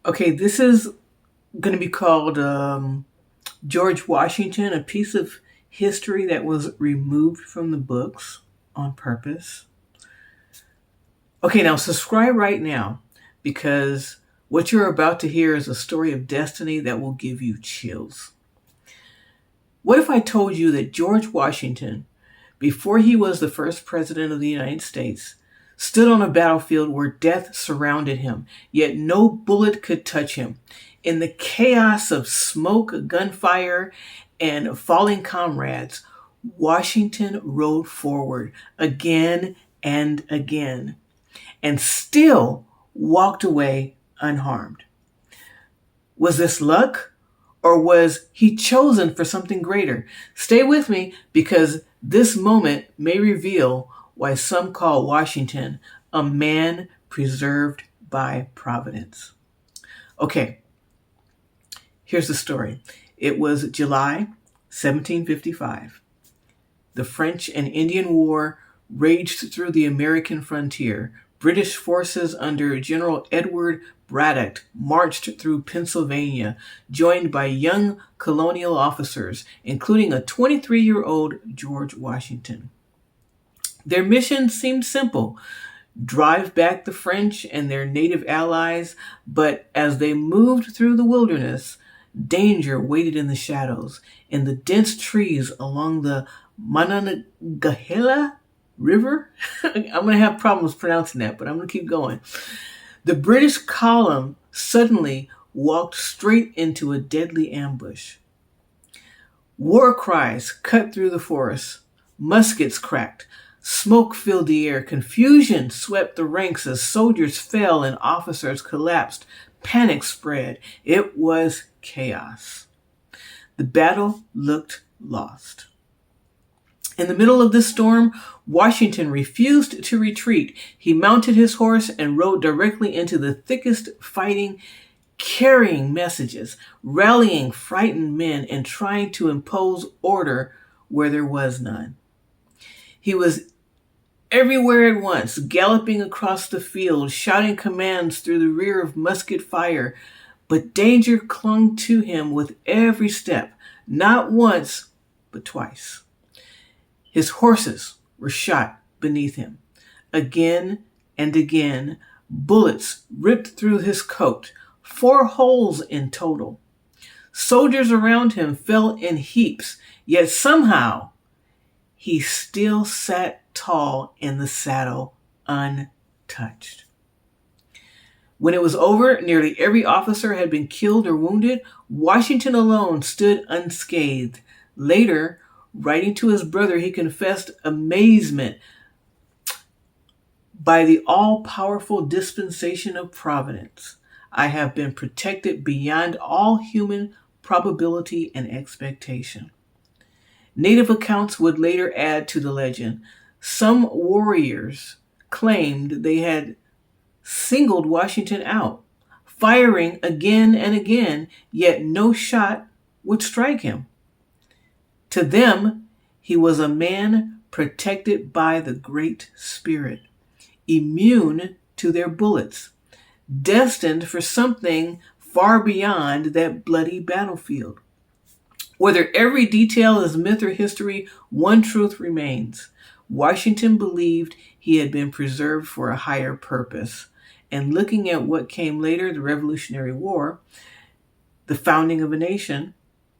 Okay, this is going to be called George Washington, a piece of history that was removed from the books on purpose. Okay, now subscribe right now because what you're about to hear is a story of destiny that will give you chills. What if I told you that George Washington, before he was the first president of the United States, stood on a battlefield where death surrounded him, yet no bullet could touch him? In the chaos of smoke, gunfire, and falling comrades, Washington rode forward again and again and still walked away unharmed. Was this luck? Or was he chosen for something greater? Stay with me because this moment may reveal why some call Washington a man preserved by Providence. Okay, here's the story. It was July 1755. The French and Indian War raged through the American frontier. British forces under General Edward Braddock marched through Pennsylvania, joined by young colonial officers, including a 23-year-old George Washington. Their mission seemed simple: drive back the French and their native allies, but as they moved through the wilderness, danger waited in the shadows, in the dense trees along the Monongahela River. I'm going to have problems pronouncing that, but I'm going to keep going. The British column suddenly walked straight into a deadly ambush. War cries cut through the forest. Muskets cracked. Smoke filled the air. Confusion swept the ranks as soldiers fell and officers collapsed. Panic spread. It was chaos. The battle looked lost. In the middle of this storm, Washington refused to retreat. He mounted his horse and rode directly into the thickest fighting, carrying messages, rallying frightened men, and trying to impose order where there was none. He was everywhere at once, galloping across the field, shouting commands through the rear of musket fire, but danger clung to him with every step, not once, but twice. His horses were shot beneath him. Again and again, bullets ripped through his coat, 4 holes in total. Soldiers around him fell in heaps, yet somehow he still sat tall in the saddle, untouched. When it was over, nearly every officer had been killed or wounded. Washington alone stood unscathed. Later, writing to his brother, he confessed amazement by the all-powerful dispensation of Providence. I have been protected beyond all human probability and expectation. Native accounts would later add to the legend. Some warriors claimed they had singled Washington out, firing again and again, yet no shot would strike him. To them, he was a man protected by the Great Spirit, immune to their bullets, destined for something far beyond that bloody battlefield. Whether every detail is myth or history, one truth remains. Washington believed he had been preserved for a higher purpose. And looking at what came later, the Revolutionary War, the founding of a nation,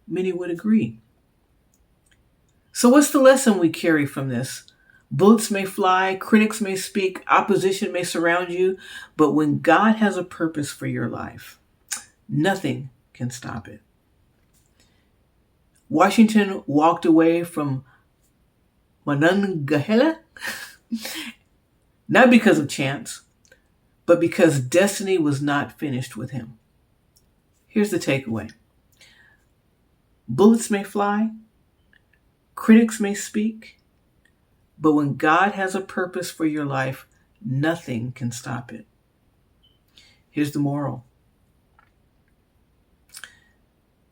many would agree. So what's the lesson we carry from this? Bullets may fly, critics may speak, opposition may surround you, but when God has a purpose for your life, nothing can stop it. Washington walked away from Monongahela, not because of chance, but because destiny was not finished with him. Here's the takeaway. Bullets may fly, critics may speak, but when God has a purpose for your life, nothing can stop it. Here's the moral.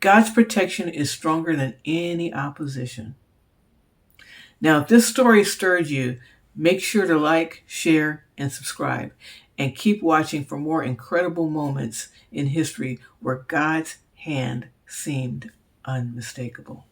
God's protection is stronger than any opposition. Now, if this story stirred you, make sure to like, share, and subscribe. and keep watching for more incredible moments in history where God's hand seemed unmistakable.